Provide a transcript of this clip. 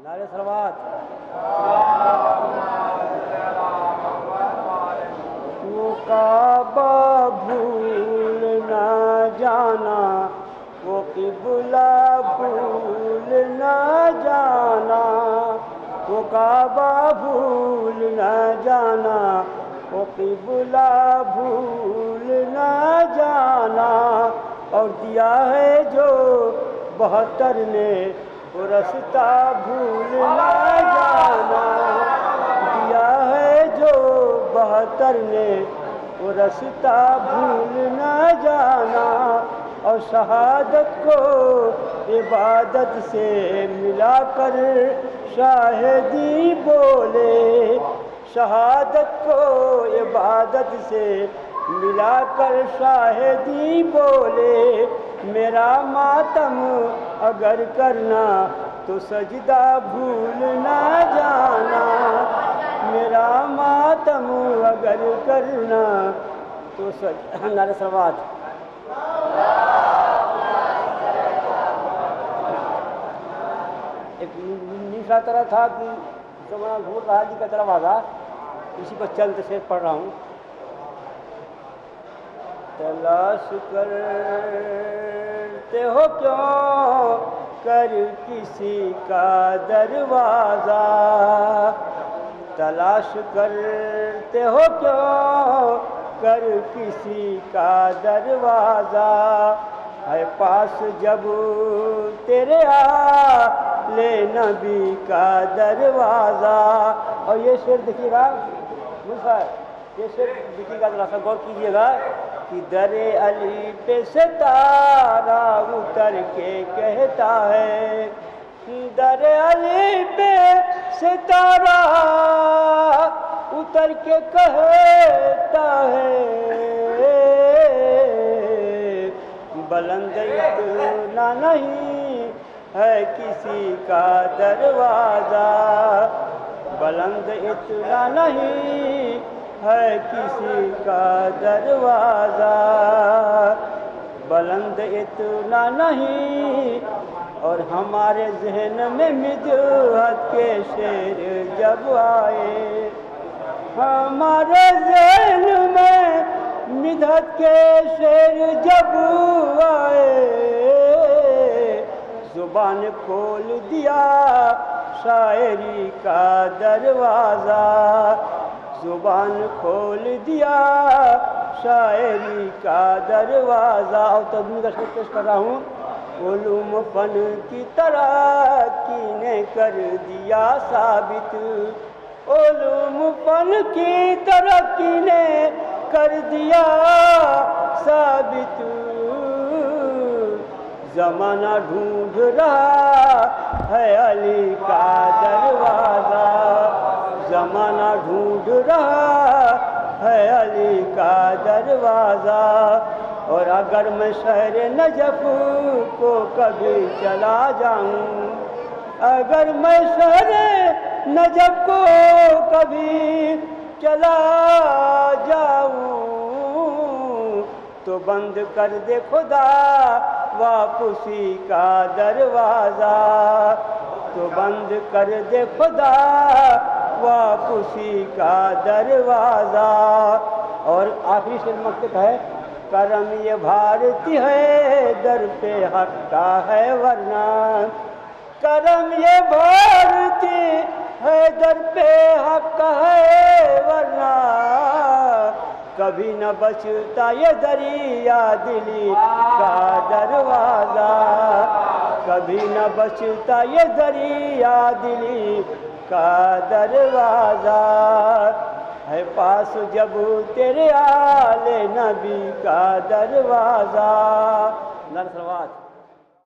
نعرہ صلوات۔ وہ کعبہ بھول نہ جانا، وہ قبلہ بھول نہ جانا، وہ کعبہ بھول نہ جانا، وہ قبلہ بھول نہ جانا، اور دیا ہے جو 72 نے وہ رستہ بھول نہ جانا، دیا ہے جو 72 نے وہ رستہ بھول نہ جانا، اور شہادت کو عبادت سے ملا کر شاہدی بولے، شہادت کو عبادت سے ملا کر شاہدی بولے، میرا ماتم اگر کرنا تو سجدہ بھول نہ جانا، میرا ماتم اگر کرنا تو سجدہ۔ نعرہ صلوات۔ ایک دوسرا طرح تھا کہ زمانہ ظہور رہا جی کا دروازہ، اسی کو چند سے پڑھ رہا ہوں۔ تلاش کرتے ہو کیوں کر کسی کا دروازہ، تلاش کرتے ہو کیوں کر کسی کا دروازہ، ہے پاس جب تیرے آل نبی کا دروازہ۔ اور یہ شعر دیکھیے گا یہ شعر دیکھیے گا، ذرا سا غور کیجیے گا کہ در علی پہ ستارہ اتر کے کہتا ہے، در علی پہ ستارہ اتر کے کہتا ہے، بلند اتنا نہیں ہے کسی کا دروازہ، بلند اتنا نہیں ہے کسی کا دروازہ، بلند اتنا نہیں۔ اور ہمارے ذہن میں مدحت کے شعر جب آئے، ہمارے ذہن میں مدحت کے شعر جب آئے، زبان کھول دیا شاعری کا دروازہ، زبان کھول دیا شاعری کا دروازہ۔ اور تدبیر کا شعر پیش کر رہا ہوں۔ علوم فن کی ترقی نے کر دیا ثابت، علوم فن کی ترقی نے کر دیا ثابت، زمانہ ڈھونڈ رہا ہے علی کا دروازہ، زمانہ ڈھونڈ رہا ہے علی کا دروازہ، اور اگر میں شہر نجف کو کبھی چلا جاؤں، اگر میں شہر نجف کو کبھی چلا جاؤں، تو بند کر دے خدا واپسی کا دروازہ، تو بند کر دے خدا واپسی کا دروازہ۔ اور آخری شعر مقصد ہے، کرم یہ بھارتی ہے در پہ حق کا ہے ورنہ، کرم یہ بھارتی ہے در پہ حق کا ہے ورنہ، کبھی نہ بچتا یہ دریا دلی کا دروازہ، کبھی نہ بچتا یہ دریا دلی کا دروازہ، ہے پاس جب تیرے آل نبی کا دروازہ۔ نعرہ صلوات۔